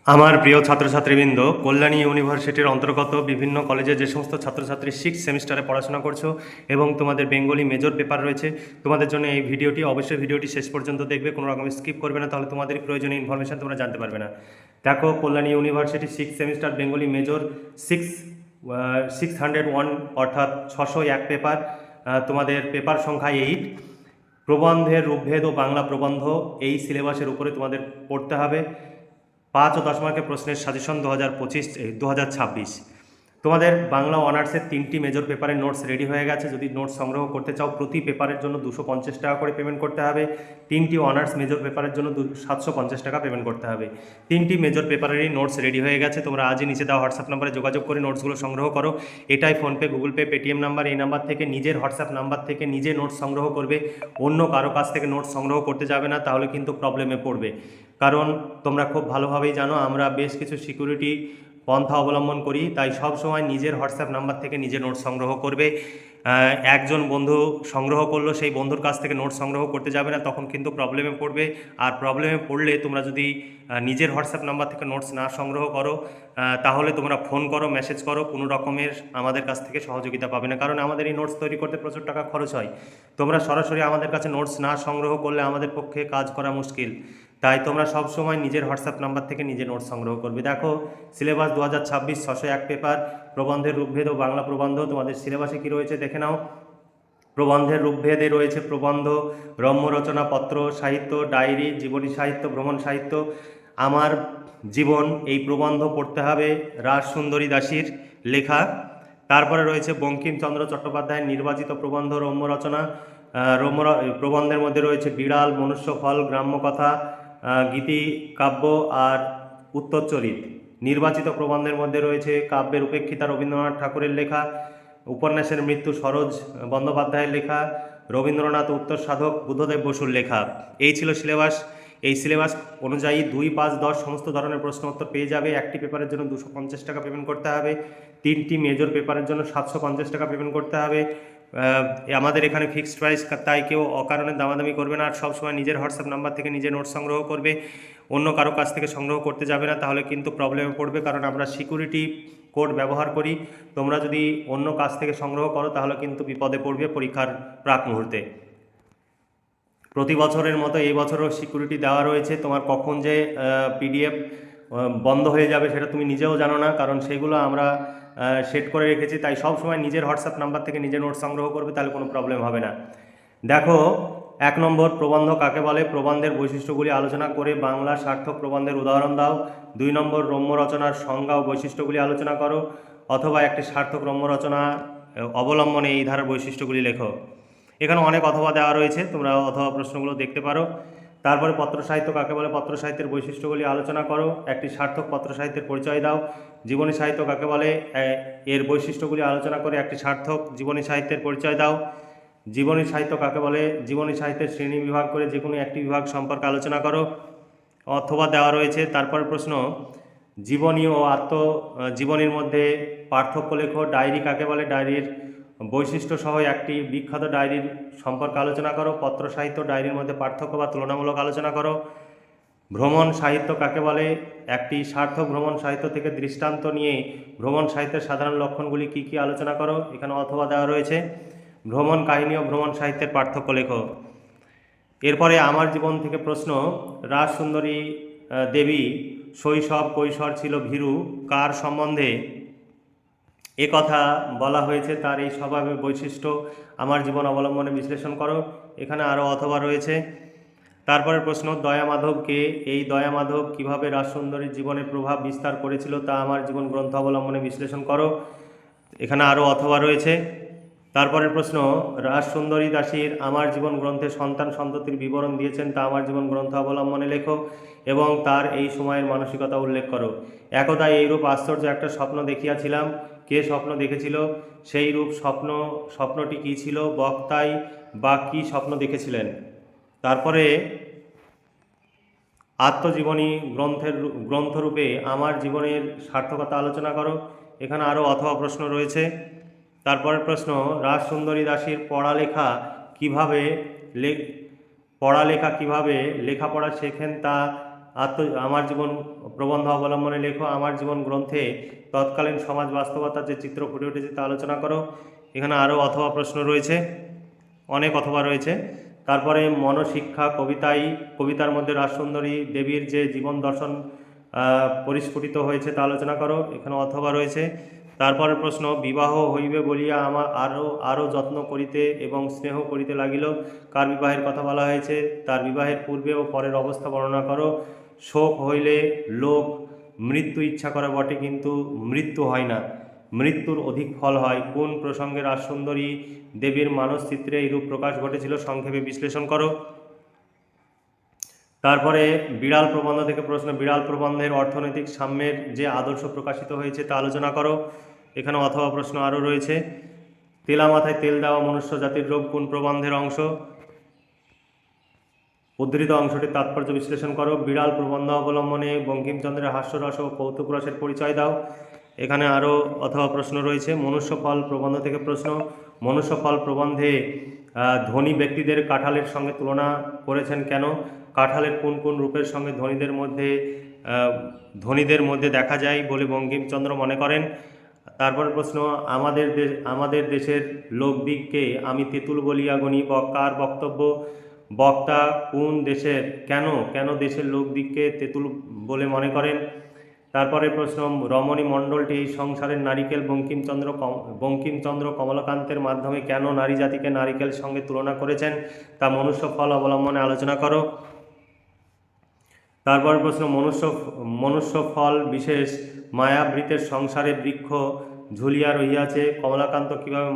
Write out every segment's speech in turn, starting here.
আমার প্রিয় ছাত্রছাত্রীবৃন্দ, কল্যাণী ইউনিভার্সিটির অন্তর্গত বিভিন্ন কলেজে যে সমস্ত ছাত্রছাত্রী 6 সেমিস্টারে পড়াশোনা করছো এবং তোমাদের বেঙ্গলি মেজর পেপার রয়েছে, তোমাদের জন্য এই ভিডিওটি অবশ্যই ভিডিওটি শেষ পর্যন্ত দেখবে, কোনো রকম স্কিপ করবে না, তাহলে তোমাদের প্রয়োজনীয় ইনফরমেশান তোমরা জানতে পারবে না। দেখো, Kalyani university 6 semester Bengali major 601 অর্থাৎ 601 পেপার, তোমাদের পেপার সংখ্যা 8। প্রবন্ধের রূপভেদ ও বাংলা প্রবন্ধ এই সিলেবাসের উপরে তোমাদের পড়তে হবে। 5 ও 10 মার্কের প্রশ্নের সাজেশন 2026। তোমাদের বাংলা অনার্সের 3টি মেজর পেপারের নোটস রেডি হয়ে গেছে। যদি নোটস সংগ্রহ করতে চাও, প্রতি পেপারের জন্য 250 টাকা করে পেমেন্ট করতে হবে। 3টি অনার্স মেজর পেপারের জন্য 750 টাকা পেমেন্ট করতে হবে। 3টি মেজর পেপারেরই নোটস রেডি হয়ে গেছে। তোমরা আজই নিচে দেওয়া হোয়াটসঅ্যাপ নাম্বারে যোগাযোগ করে নোটসগুলো সংগ্রহ করো। এটাই PhonePe, Google pay, Paytm number. এই নাম্বার থেকে, নিজের হোয়াটসঅ্যাপ নাম্বার থেকে নিজে নোটস সংগ্রহ করবে, অন্য কারো কাছ থেকে নোটস সংগ্রহ করতে যাবে না, তাহলে কিন্তু প্রবলেমে পড়বে। কারণ তোমরা খুব ভালোভাবেই জানো, আমরা বেশ কিছু সিকিউরিটি পন্থা অবলম্বন করি, তাই সব সময় নিজের হোয়াটসঅ্যাপ নাম্বার থেকে নিজে নোটস সংগ্রহ করবে। একজন বন্ধু সংগ্রহ করলো, সেই বন্ধুর কাছ থেকে নোটস সংগ্রহ করতে যাবে না, তখন কিন্তু প্রবলেমে পড়বে। আর প্রবলেমে পড়লে তোমরা যদি নিজের হোয়াটসঅ্যাপ নাম্বার থেকে নোটস না সংগ্রহ করো, তাহলে তোমরা ফোন করো, মেসেজ করো, কোনো রকমের আমাদের কাছ থেকে সহযোগিতা পাবে না। কারণ আমাদের এই নোটস তৈরি করতে প্রচুর টাকা খরচ হয়। তোমরা সরাসরি আমাদের কাছে নোটস না সংগ্রহ করলে আমাদের পক্ষে কাজ করা মুশকিল। তাই তোমরা সব সময় নিজের হোয়াটসঅ্যাপ নাম্বার থেকে নিজে নোটস সংগ্রহ করবে। দেখো, সিলেবাস 2026 601 পেপার, প্রবন্ধের রূপভেদ ও বাংলা প্রবন্ধ। তোমাদের সিলেবাসে কি রয়েছে দেখে নাও। প্রবন্ধের রূপভেদে রয়েছে প্রবন্ধ, রম্য রচনা, পত্র সাহিত্য, ডায়েরি, জীবনী সাহিত্য, ভ্রমণ সাহিত্য। আমার জীবন, এই প্রবন্ধ পড়তে হবে রাজসুন্দরী দাসীর লেখা। তারপরে রয়েছে বঙ্কিমচন্দ্র চট্টোপাধ্যায়ের নির্বাচিত প্রবন্ধ, রম্য রচনা। প্রবন্ধের মধ্যে রয়েছে বিড়াল, মনুষ্যফল, গ্রাম্যকথা, গীতি কাব্য আর উত্তরচরিত। নির্বাচিত প্রবন্ধের মধ্যে রয়েছে কাব্যের উপেক্ষিতা, রবীন্দ্রনাথ ঠাকুরের লেখা। উপন্যাসের মৃত্যু, সরোজ বন্দ্যোপাধ্যায়ের লেখা। রবীন্দ্রনাথ উত্তর সাধক, বুদ্ধদেব বসুর লেখা। এই ছিল সিলেবাস। এই সিলেবাস অনুযায়ী 2, 5, 10 সমস্ত ধরনের প্রশ্ন উত্তর পেয়ে যাবে। একটি পেপারের জন্য 250 টাকা পেমেন্ট করতে হবে। 3টি মেজর পেপারের জন্য 750 টাকা পেমেন্ট করতে হবে। আমাদের এখানে ফিক্সড প্রাইস, তাই কেউ অকারণে দামাদামি করবে না। আর সবসময় নিজের হোয়াটসঅ্যাপ নাম্বার থেকে নিজে নোট সংগ্রহ করবে, অন্য কারো কাছ থেকে সংগ্রহ করতে যাবে না, তাহলে কিন্তু প্রবলেমে পড়বে। কারণ আমরা সিকিউরিটি কোড ব্যবহার করি। তোমরা যদি অন্য কাছ থেকে সংগ্রহ করো, তাহলে কিন্তু বিপদে পড়বে পরীক্ষার প্রাক মুহূর্তে। প্রতি বছরের মতো এই বছরও সিকিউরিটি দেওয়া রয়েছে। তোমার কখন যে পিডিএফ বন্ধ হয়ে যাবে সেটা তুমি নিজেও জানো না, কারণ সেগুলো আমরা সেট করে রেখেছি। তাই সব সময় নিজের হোয়াটসঅ্যাপ নাম্বার থেকে নিজে নোট সংগ্রহ করবে, তাহলে কোনো প্রবলেম হবে না। দেখো, 1 নম্বর, প্রবন্ধ কাকে বলে, প্রবন্ধের বৈশিষ্ট্যগুলি আলোচনা করে বাংলা সার্থক প্রবন্ধের উদাহরণ দাও। 2 নম্বর, রম্য রচনার সংজ্ঞা ও বৈশিষ্ট্যগুলি আলোচনা করো, অথবা একটি সার্থক রম্য রচনা অবলম্বনে এই ধারার বৈশিষ্ট্যগুলি লেখো। এখানে অনেক অথবা দেওয়া রয়েছে, তোমরা অথবা প্রশ্নগুলো দেখতে পারো। তারপরে পত্র সাহিত্য কাকে বলে, পত্র সাহিত্যের বৈশিষ্ট্যগুলি আলোচনা করো, একটি সার্থক পত্র সাহিত্যের পরিচয় দাও। জীবনী সাহিত্য কাকে বলে, এর বৈশিষ্ট্যগুলি আলোচনা করে একটি সার্থক জীবনী সাহিত্যের পরিচয় দাও। জীবনী সাহিত্য কাকে বলে, জীবনী সাহিত্যের শ্রেণী বিভাগ করে যে কোনো একটি বিভাগ সম্পর্কে আলোচনা করো, অথবা দেওয়া রয়েছে। তারপর প্রশ্ন, জীবনী ও আত্মজীবনীর মধ্যে পার্থক্য লেখো। ডায়েরি কাকে বলে, ডায়েরির বৈশিষ্ট্য সহ একটি বিখ্যাত ডায়েরির সম্পর্কে আলোচনা করো। পত্র সাহিত্য, ডায়েরির মধ্যে পার্থক্য বা তুলনামূলক আলোচনা করো। ভ্রমণ সাহিত্য কাকে বলে, একটি সার্থক ভ্রমণ সাহিত্য থেকে দৃষ্টান্ত নিয়ে ভ্রমণ সাহিত্যের সাধারণ লক্ষণগুলি কী কী আলোচনা করো। এখানে অথবা দেওয়া রয়েছে। ভ্রমণ কাহিনী ও ভ্রমণ সাহিত্যের পার্থক্য লেখো। এরপরে আমার জীবন থেকে প্রশ্ন, রাজসুন্দরী দেবী শৈশব কৈশোর ছিল ভীরু, কার সম্বন্ধে এ কথা বলা হয়েছে, তার এই স্বভাবের বৈশিষ্ট্য আমার জীবন অবলম্বনে বিশ্লেষণ করো। এখানে আরও অথবা রয়েছে। তারপরে প্রশ্ন, দয়ামাধবকে, এই দয়ামাধব কীভাবে রাজসুন্দরীর জীবনে প্রভাব বিস্তার করেছিল তা আমার জীবন গ্রন্থ অবলম্বনে বিশ্লেষণ করো। এখানে আরও অথবা রয়েছে। তারপরের প্রশ্ন, রাজসুন্দরী দাসীর আমার জীবন গ্রন্থে সন্তান সন্ততির বিবরণ দিয়েছেন, তা আমার জীবন গ্রন্থ অবলম্বনে লেখো এবং তার এই সময়ের মানসিকতা উল্লেখ করো। একদা এইরূপ আশ্চর্য একটা স্বপ্ন দেখিয়াছিলাম, কে স্বপ্ন দেখেছিল, সেই রূপ স্বপ্নটি কী ছিল, বক্তাই বা কী স্বপ্ন দেখেছিলেন। তারপরে আত্মজীবনী গ্রন্থরূপে আমার জীবনের সার্থকতা আলোচনা করো। এখানে আরও অথবা প্রশ্ন রয়েছে। তারপরের প্রশ্ন, রাজসুন্দরী দাসীর পড়ালেখা কিভাবে লেখাপড়া শেখেন তা আমার জীবন প্রবন্ধ অবলম্বনে লেখো। আমার জীবন গ্রন্থে তৎকালীন সমাজ বাস্তবতার যে চিত্র ফুটে উঠেছে তা আলোচনা করো। এখানে আরও অথবা প্রশ্ন রয়েছে, অনেক অথবা রয়েছে। তারপরে মনশিক্ষা কবিতার মধ্যে রাজসুন্দরী দেবীর যে জীবন দর্শন পরিস্ফুটিত হয়েছে তা আলোচনা করো। এখানে অথবা রয়েছে। তারপরের প্রশ্ন, বিবাহ হইবে বলিয়া আমার আরও যত্ন করিতে এবং স্নেহ করিতে লাগিল। কার বিবাহের কথা বলা হয়েছে? তার বিবাহের পূর্বে ও পরের অবস্থা বর্ণনা করো। শোক হইলে লোক মৃত্যু ইচ্ছা করে বটে, কিন্তু মৃত্যু হয় না, মৃত্যুর অধিক ফল হয়। কোন প্রসঙ্গে রাজসুন্দরী দেবীর মানসচিত্রে এইরূপ প্রকাশ ঘটেছিল? সংক্ষেপে বিশ্লেষণ করো। তারপরে বিড়াল প্রবন্ধ থেকে প্রশ্ন, বিড়াল প্রবন্ধের অর্থনৈতিক সাম্যের যে আদর্শ প্রকাশিত হয়েছে তা আলোচনা করো। এখানে অথবা প্রশ্ন আরও রয়েছে। তেলা মাথায় তেল দেওয়া মনুষ্য জাতির রোগ কোন প্রবন্ধের অংশ? উদ্ধৃত অংশটির তাৎপর্য বিশ্লেষণ করো। বিড়াল প্রবন্ধ অবলম্বনে বঙ্কিমচন্দ্রের হাস্যরস ও কৌতুক রসের পরিচয় দাও। এখানে আরও অথবা প্রশ্ন রয়েছে। মনুষ্যফল প্রবন্ধ থেকে প্রশ্ন, মনুষ্যফল প্রবন্ধে ধনী ব্যক্তিদের কাঁঠালের সঙ্গে তুলনা করেছেন কেন? কাঁঠালের কোন কোন রূপের সঙ্গে ধনীদের মধ্যে দেখা যায় বলে বঙ্কিমচন্দ্র মনে করেন? তারপর প্রশ্ন, আমাদের দেশের লোকদিগকে আমি তেঁতুল বলিয়া গণি। কার বক্তব্য? বক্তা কোন দেশের কেন দেশের লোকদিগকে তেঁতুল বলে মনে করেন? তারপরে প্রশ্ন, রমণী মণ্ডলটি এই সংসারের নারিকেল। বঙ্কিমচন্দ্র কমলাকান্তের মাধ্যমে কেন নারী জাতিকে নারিকেল সঙ্গে তুলনা করেছেন তা মনুষ্য ফল অবলম্বনে আলোচনা করো। তারপর প্রশ্ন, মনুষ্য ফল বিশেষ মায়াবৃতের সংসারে বৃক্ষ ঝুলিয়া রহিয়াছে। কমলাকান্ত কীভাবে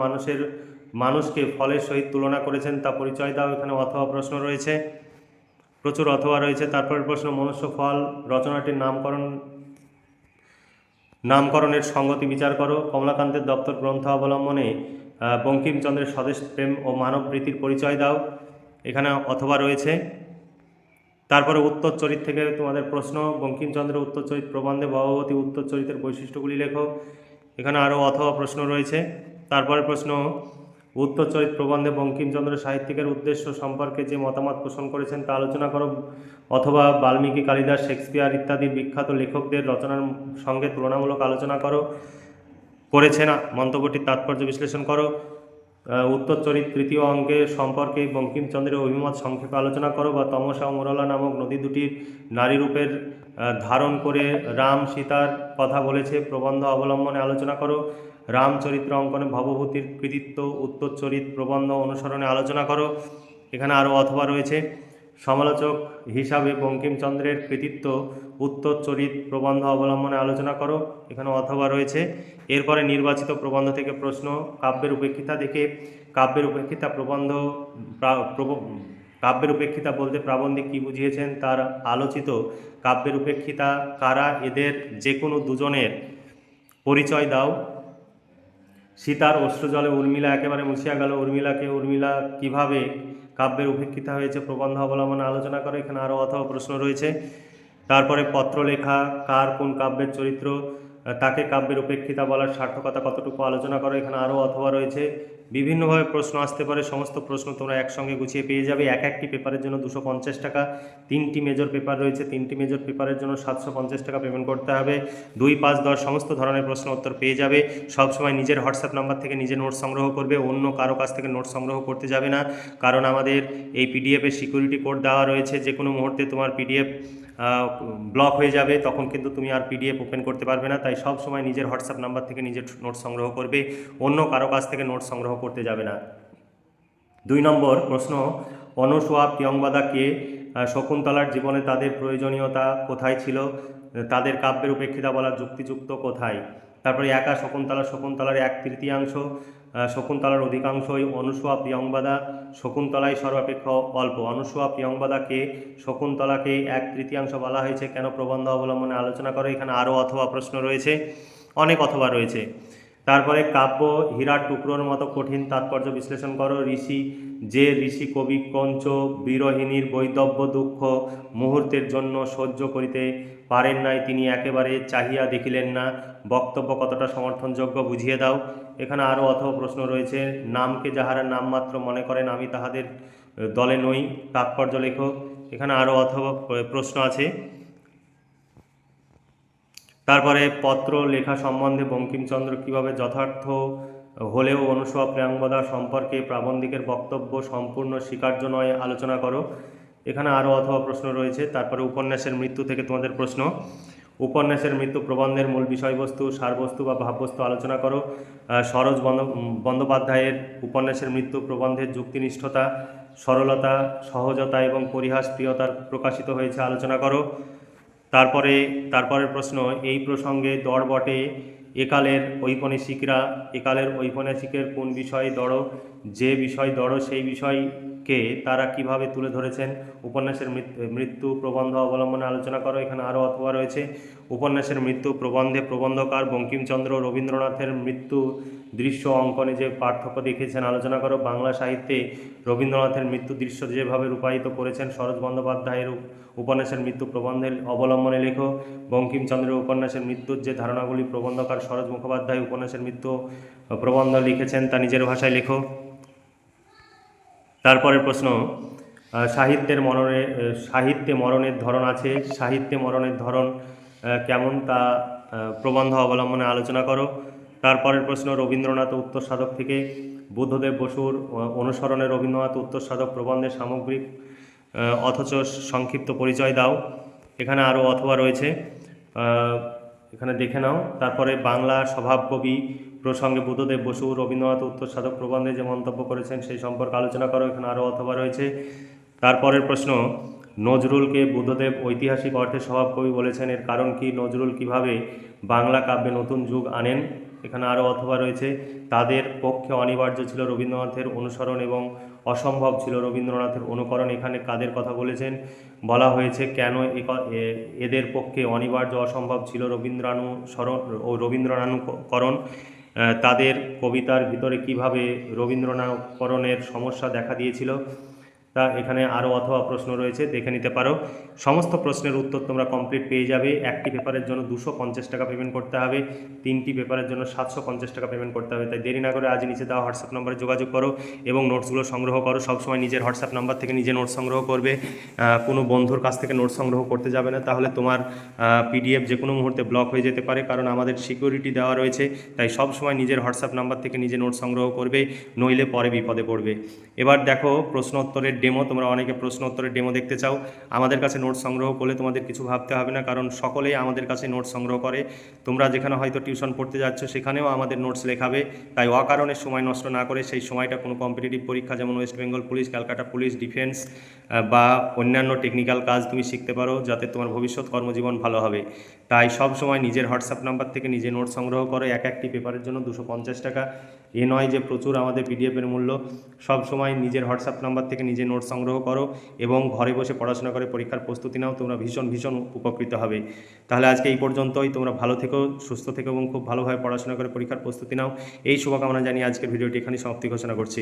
মানুষকে ফলের সহিত তুলনা করেছেন তা পরিচয় দাও। এখানে অথবা প্রশ্ন রয়েছে, প্রচুর অথবা রয়েছে। তারপরের প্রশ্ন, মনুষ্য ফল রচনাটির নামকরণের সঙ্গতি বিচার করো। কমলাকান্তের দপ্তর গ্রন্থ অবলম্বনে বঙ্কিমচন্দ্রের স্বদেশ প্রেম ও মানবপ্রীতির পরিচয় দাও। এখানে অথবা রয়েছে। তারপরে উত্তর চরিত থেকে তোমাদের প্রশ্ন, বঙ্কিমচন্দ্রের উত্তর চরিত প্রবন্ধে ভগবতী উত্তর চরিতের বৈশিষ্ট্যগুলি লেখো। এখানে আরও অথবা প্রশ্ন রয়েছে। তারপরে প্রশ্ন, উত্তর চরিত প্রবন্ধে বঙ্কিমচন্দ্র সাহিত্যিকের উদ্দেশ্য সম্পর্কে যে মতামত পোষণ করেছেন তা আলোচনা করো। অথবা বাল্মীকি, কালিদাস, শেক্সপিয়ার ইত্যাদি বিখ্যাত লেখকদের রচনার সঙ্গে তুলনামূলক আলোচনা করেছেন মন্তব্যটির তাৎপর্য বিশ্লেষণ করো। উত্তর চরিত তৃতীয় অঙ্কের সম্পর্কে বঙ্কিমচন্দ্রের অভিমত সংক্ষেপে আলোচনা করো। বা তমসা ও মোরলা নামক নদী দুটির নারী রূপের ধারণ করে রাম সীতার কথা বলেছে প্রবন্ধ অবলম্বনে আলোচনা করো। রামচরিত্র অঙ্কনে ভবভূতির কৃতিত্ব উত্তর চরিত প্রবন্ধ অনুসরণে আলোচনা করো। এখানে আরও অথবা রয়েছে। সমালোচক হিসাবে বঙ্কিমচন্দ্রের কৃতিত্ব উত্তর চরিত প্রবন্ধ অবলম্বনে আলোচনা করো। এখানে অথবা রয়েছে। এরপরে নির্বাচিত প্রবন্ধ থেকে প্রশ্ন, কাব্যের উপেক্ষিতা দেখে কাব্যের উপেক্ষিতা কাব্যের উপেক্ষিতা বলতে প্রাবন্ধিক কী বুঝিয়েছেন তার আলোচিত কাব্যের উপেক্ষিতা কারা, এদের যে কোনো দুজনের পরিচয় দাও। সীতার অশ্রুজলে উর্মিলা একেবারে মুছিয়া গেল, উর্মিলা কিভাবে কাব্যের উপেক্ষিতা হয়েছে প্রবন্ধ অবলম্বনে আলোচনা করে। এখানে আরও অথবা প্রশ্ন রয়েছে। তারপরে পত্রলেখা কার কোন কাব্যের চরিত্র, তাকে কাব্যের উপেক্ষিতা বলার সার্থকতা কতটুকু আলোচনা করো। এখানে আরও অথবা রয়েছে। বিভিন্নভাবে প্রশ্ন আসতে পারে, সমস্ত প্রশ্ন তোমরা একসঙ্গে গুছিয়ে পেয়ে যাবে। একটি পেপারের জন্য 250 টাকা। 3টি মেজর পেপার রয়েছে, 3টি মেজর পেপারের জন্য 750 টাকা পেমেন্ট করতে হবে। 2, 5, 10 সমস্ত ধরনের প্রশ্ন উত্তর পেয়ে যাবে। সবসময় নিজের হোয়াটসঅ্যাপ নাম্বার থেকে নিজের নোট সংগ্রহ করবে, অন্য কারো কাছ থেকে নোট সংগ্রহ করতে যাবে না। কারণ আমাদের এই পিডিএফের সিকিউরিটি কোড দেওয়া রয়েছে, যে কোনো মুহূর্তে তোমার পিডিএফ ব্লক হয়ে যাবে, তখন কিন্তু তুমি আর পিডিএফ ওপেন করতে পারবে না। তাই সব সময় নিজের হোয়াটসঅ্যাপ নাম্বার থেকে নিজের নোট সংগ্রহ করবে, অন্য কারো কাছ থেকে নোট সংগ্রহ করতে যাবে না। 2 নম্বর প্রশ্ন, অনুসূয়া প্রিয়ংবদা কে? শকুন্তলার জীবনে তাদের প্রয়োজনীয়তা কোথায় ছিল? তাদের কাব্যের উপেক্ষিতা বলার যুক্তিযুক্ত কোথায়? তারপরে একা শকুন্তলার 1/3, শকুন্তলার অধিকাংশই অনুসূয়া প্রিয়ংবদা, শকুন্তলাই সর্বাপেক্ষা অল্প। অনুসূয়া প্রিয়ংবদাকে শকুন্তলাকে 1/3 বলা হয়েছে কেন প্রবন্ধ অবলম্বনে আলোচনা করে। এখানে আরও অথবা প্রশ্ন রয়েছে, অনেক অথবা রয়েছে। তারপরে কাব্য হীরার টুকরোর মতো কঠিন, তাৎপর্য বিশ্লেষণ করো। ঋষি কবি কঞ্চ বিরহিণীর বৈদব্য দুঃখ মুহূর্তের জন্য সহ্য করিতে পারেন নাই, তিনি একেবারে চাহিয়া দেখিলেন না, বক্তব্য কতটা সমর্থনযোগ্য বুঝিয়ে দাও। এখানে আরও অথবা প্রশ্ন রয়েছে। নামকে যাহারা নামমাত্র মনে করেন আমি তাহাদের দলে নই, তাৎপর্য লেখো। এখানে আরও অথবা প্রশ্ন আছে। তারপরে পত্র লেখা সম্বন্ধে বঙ্কিমচন্দ্র কীভাবে যথার্থ হলেও অনুসয়া প্রিয়াঙ্গদা সম্পর্কে প্রাবন্ধিকের বক্তব্য সম্পূর্ণ স্বীকার্য নয় আলোচনা করো। এখানে আরও অথবা প্রশ্ন রয়েছে। তারপরে উপন্যাসের মৃত্যু থেকে তোমাদের প্রশ্ন। উপন্যাসের মৃত্যু প্রবন্ধের মূল বিষয়বস্তু, সারবস্তু বা ভাববস্তু আলোচনা করো। সরোজ বন্দ্যোপাধ্যায়ের উপন্যাসের মৃত্যু প্রবন্ধের যুক্তিনিষ্ঠতা, সরলতা, সহজতা এবং পরিহাস প্রিয়তার প্রকাশিত হয়েছে আলোচনা করো। তারপরের প্রশ্ন, এই প্রসঙ্গে দরবটে একালের ঔপন্যাসিকের কোন বিষয় দড়, যে বিষয় দড় সেই বিষয়কে তারা কিভাবে তুলে ধরেছেন। উপন্যাসের মৃত্যু প্রবন্ধ অবলম্বনে আলোচনা করো। এখানে আরও অথবা রয়েছে। উপন্যাসের মৃত্যু প্রবন্ধে প্রবন্ধকার বঙ্কিমচন্দ্র রবীন্দ্রনাথের মৃত্যু দৃশ্য অঙ্কনে যে পার্থক্য দেখিয়েছেন আলোচনা করো। বাংলা সাহিত্যে রবীন্দ্রনাথের মৃত্যু দৃশ্য যেভাবে রূপায়িত করেছেন সরোজ বন্দ্যোপাধ্যায়ের উপন্যাসের মৃত্যু প্রবন্ধের অবলম্বনে লেখো। বঙ্কিমচন্দ্রের উপন্যাসের মৃত্যুর যে ধারণাগুলি প্রবন্ধকার সরোজ মুখোপাধ্যায় উপন্যাসের মৃত্যু প্রবন্ধ লিখেছেন তা নিজের ভাষায় লেখো। তারপরের প্রশ্ন, সাহিত্যে মরণের ধরন আছে, সাহিত্যে মরণের ধরন কেমন তা প্রবন্ধ অবলম্বনে আলোচনা করো। তারপরের প্রশ্ন, রবীন্দ্রনাথ উত্তর সাধক থেকে বুদ্ধদেব বসুর অনুসরণে রবীন্দ্রনাথ উত্তর সাধক প্রবন্ধের সামগ্রিক অথচ সংক্ষিপ্ত পরিচয় দাও। এখানে আরও অথবা রয়েছে, এখানে দেখে নাও। তারপরে বাংলা স্বভাবকবি প্রসঙ্গে বুদ্ধদেব বসু রবীন্দ্রনাথ উত্তর সাধক প্রবন্ধে যে মন্তব্য করেছেন সেই সম্পর্কে আলোচনা করো। এখানে আরও অথবা রয়েছে। তারপরের প্রশ্ন, নজরুলকে বুদ্ধদেব ঐতিহাসিক অর্থে স্বভাবকবি বলেছেন, এর কারণ কি? নজরুল কিভাবে বাংলা কাব্যে নতুন যুগ আনেন। এখানে আরও অথবা রয়েছে। তাদের পক্ষে অনিবার্য ছিল রবীন্দ্রনাথের অনুসরণ এবং অসম্ভব ছিল রবীন্দ্রনাথের অনুকরণ। এখানে কাদের কথা বলেছেন? বলা হয়েছে কেন এদের পক্ষে অনিবার্য অসম্ভব ছিল রবীন্দ্রানুসরণ ও রবীন্দ্রানুকরণ। তাদের কবিতার ভিতরে কিভাবে রবীন্দ্রনাথকরণের সমস্যা দেখা দিয়েছিল। তা এখানে আরও অথবা প্রশ্ন রয়েছে, দেখে নিতে পারো। সমস্ত প্রশ্নের উত্তর তোমরা কমপ্লিট পেয়ে যাবে। একটি পেপারের জন্য 250 টাকা পেমেন্ট করতে হবে, 3টি পেপারের জন্য 750 টাকা পেমেন্ট করতে হবে। তাই দেরি না করে আজ নিচে দেওয়া হোয়াটসঅ্যাপ নম্বরে যোগাযোগ করো এবং নোটসগুলো সংগ্রহ করো। সবসময় নিজের হোয়াটসঅ্যাপ নাম্বার থেকে নিজে নোটস সংগ্রহ করবে, কোনো বন্ধুর কাছ থেকে নোটস সংগ্রহ করতে যাবে না, তাহলে তোমার পিডিএফ যে কোনো মুহূর্তে ব্লক হয়ে যেতে পারে, কারণ আমাদের সিকিউরিটি দেওয়া রয়েছে। তাই সবসময় নিজের হোয়াটসঅ্যাপ নাম্বার থেকে নিজে নোটস সংগ্রহ করবে, নইলে পরে বিপদে পড়বে। এবার দেখো প্রশ্ন উত্তরের ডেমো। তোমরা অনেকে প্রশ্ন উত্তরের ডেমো দেখতে চাও। আমাদের কাছে নোটস সংগ্রহ করলে তোমাদের কিছু ভাবতে হবে না, কারণ সকলেই আমাদের কাছে নোটস সংগ্রহ করে। তোমরা যেখানে হয়তো টিউশন পড়তে যাচ্ছ সেখানেও আমাদের নোটস লেখাবে। তাই অকারণে সময় নষ্ট না করে সেই সময়টা কোনো কম্পিটিটিভ পরীক্ষা যেমন West Bengal police, Calcutta police, defence বা অন্যান্য টেকনিক্যাল কাজ তুমি শিখতে পারো, যাতে তোমার ভবিষ্যৎ কর্মজীবন ভালো হবে। তাই সব সময় নিজের হোয়াটসঅ্যাপ নাম্বার থেকে নিজে নোটস সংগ্রহ করো। একটি পেপারের জন্য 250 টাকা। এ নয় যে প্রচুর আমাদের পিডিএফের মূল্য। সব সময় নিজের হোয়াটসঅ্যাপ নাম্বার থেকে নিজে নোটস সংগ্রহ করো এবং ঘরে বসে পড়াশোনা করে পরীক্ষার প্রস্তুতি নাও। তোমরা ভীষণ উপকৃত হবে। তাহলে আজকে এই পর্যন্তই। তোমরা ভালো থেকো, সুস্থ থেকো এবং খুব ভালোভাবে পড়াশোনা করে পরীক্ষার প্রস্তুতি নাও। এই শুভকামনা জানিয়ে আজকের ভিডিওটি এখানেই সমাপ্তি ঘোষণা করছি।